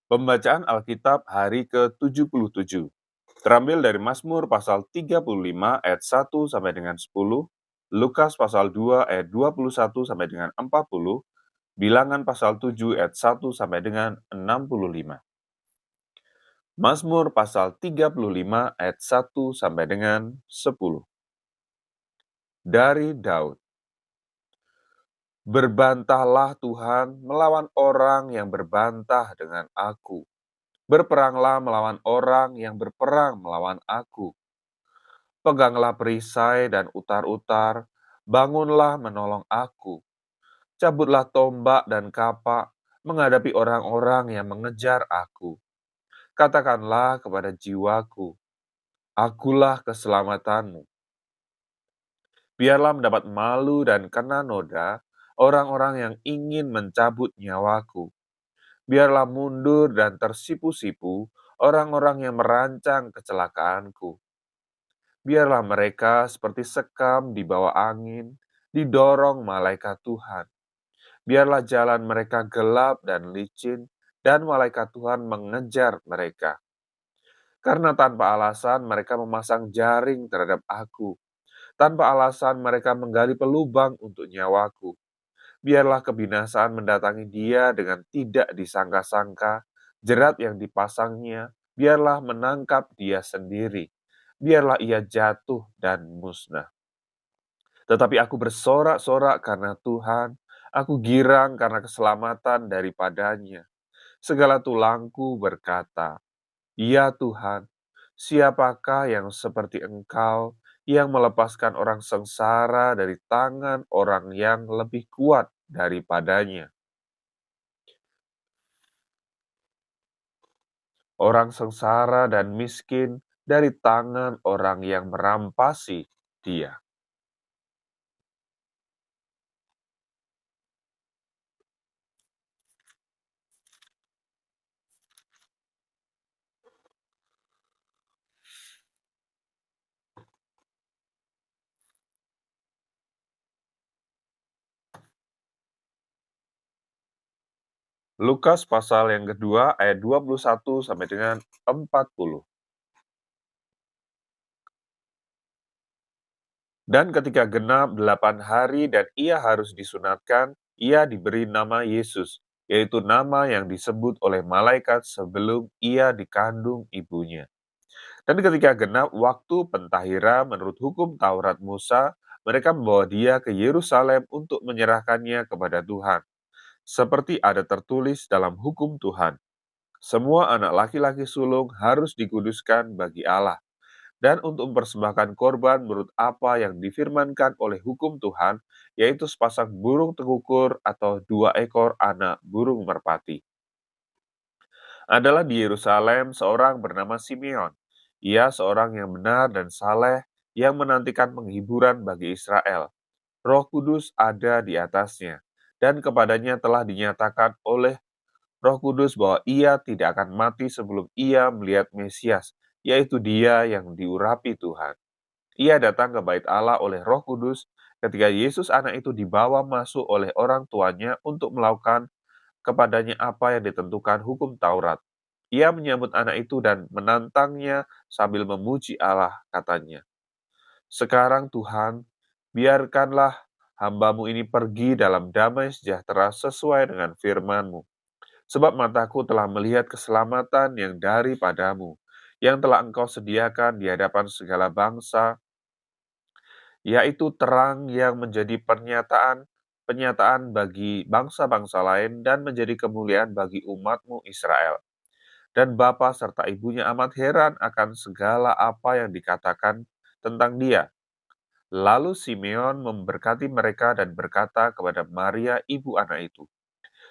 Pembacaan Alkitab hari ke-77. Terambil dari Mazmur pasal 35 ayat 1 sampai dengan 10, Lukas pasal 2 ayat 21 sampai dengan 40, Bilangan pasal 7 ayat 1 sampai dengan 65. Mazmur pasal 35 ayat 1 sampai dengan 10. Dari Daud. Berbantahlah Tuhan melawan orang yang berbantah dengan aku. Berperanglah melawan orang yang berperang melawan aku. Peganglah perisai dan utar-utar, bangunlah menolong aku. Cabutlah tombak dan kapak, menghadapi orang-orang yang mengejar aku. Katakanlah kepada jiwaku, akulah keselamatanmu. Biarlah mendapat malu dan kena noda orang-orang yang ingin mencabut nyawaku. Biarlah mundur dan tersipu-sipu orang-orang yang merancang kecelakaanku. Biarlah mereka seperti sekam di bawah angin, didorong malaikat Tuhan. Biarlah jalan mereka gelap dan licin, dan malaikat Tuhan mengejar mereka. Karena tanpa alasan mereka memasang jaring terhadap aku. Tanpa alasan mereka menggali pelubang untuk nyawaku. Biarlah kebinasaan mendatangi dia dengan tidak disangka-sangka, jerat yang dipasangnya, biarlah menangkap dia sendiri. Biarlah ia jatuh dan musnah. Tetapi aku bersorak-sorak karena Tuhan, aku girang karena keselamatan daripadanya. Segala tulangku berkata, "Ya Tuhan, siapakah yang seperti Engkau yang melepaskan orang sengsara dari tangan orang yang lebih kuat daripadanya?" Orang sengsara dan miskin dari tangan orang yang merampasi dia. Lukas pasal yang kedua ayat 21 sampai dengan 40. Dan ketika genap 8 hari dan ia harus disunatkan, ia diberi nama Yesus, yaitu nama yang disebut oleh malaikat sebelum ia dikandung ibunya. Dan ketika genap waktu pentahira menurut hukum Taurat Musa, mereka membawa dia ke Yerusalem untuk menyerahkannya kepada Tuhan. Seperti ada tertulis dalam hukum Tuhan, semua anak laki-laki sulung harus dikuduskan bagi Allah. Dan untuk mempersembahkan korban menurut apa yang difirmankan oleh hukum Tuhan, yaitu sepasang burung tekukur atau 2 ekor anak burung merpati. Adalah di Yerusalem seorang bernama Simeon. Ia seorang yang benar dan saleh yang menantikan penghiburan bagi Israel. Roh Kudus ada di atasnya, dan kepadanya telah dinyatakan oleh Roh Kudus bahwa ia tidak akan mati sebelum ia melihat Mesias, yaitu dia yang diurapi Tuhan. Ia datang ke bait Allah oleh Roh Kudus ketika Yesus anak itu dibawa masuk oleh orang tuanya untuk melakukan kepadanya apa yang ditentukan hukum Taurat. Ia menyambut anak itu dan menantangnya sambil memuji Allah, katanya, "Sekarang Tuhan, biarkanlah hamba-Mu ini pergi dalam damai sejahtera sesuai dengan firman-Mu. Sebab mataku telah melihat keselamatan yang daripadamu, yang telah Engkau sediakan di hadapan segala bangsa, yaitu terang yang menjadi penyataan bagi bangsa-bangsa lain dan menjadi kemuliaan bagi umat-Mu Israel." Dan bapa serta ibunya amat heran akan segala apa yang dikatakan tentang dia. Lalu Simeon memberkati mereka dan berkata kepada Maria ibu anak itu,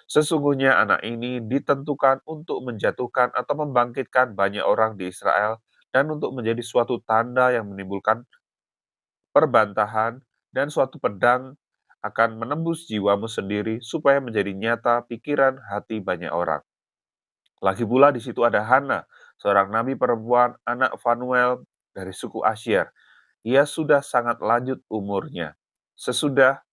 "Sesungguhnya anak ini ditentukan untuk menjatuhkan atau membangkitkan banyak orang di Israel dan untuk menjadi suatu tanda yang menimbulkan perbantahan dan suatu pedang akan menembus jiwamu sendiri supaya menjadi nyata pikiran hati banyak orang." Lagi pula di situ ada Hana, seorang nabi perempuan anak Fanuel dari suku Asyir. Ia sudah sangat lanjut umurnya. Sesudah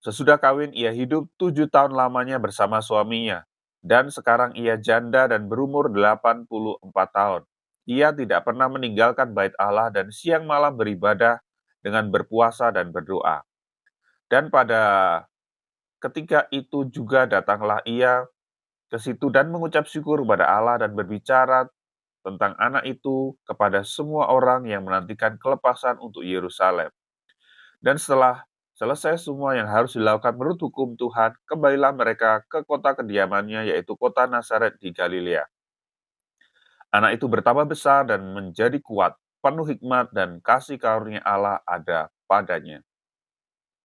Sesudah kawin, ia hidup 7 tahun lamanya bersama suaminya, dan sekarang ia janda dan berumur 84 tahun. Ia tidak pernah meninggalkan bait Allah dan siang malam beribadah dengan berpuasa dan berdoa. Dan pada ketika itu juga datanglah ia ke situ dan mengucap syukur kepada Allah dan berbicara tentang anak itu kepada semua orang yang menantikan kelepasan untuk Yerusalem. Dan setelah selesai semua yang harus dilakukan menurut hukum Tuhan, kembalilah mereka ke kota kediamannya, yaitu kota Nazaret di Galilea. Anak itu bertambah besar dan menjadi kuat, penuh hikmat dan kasih karunia Allah ada padanya.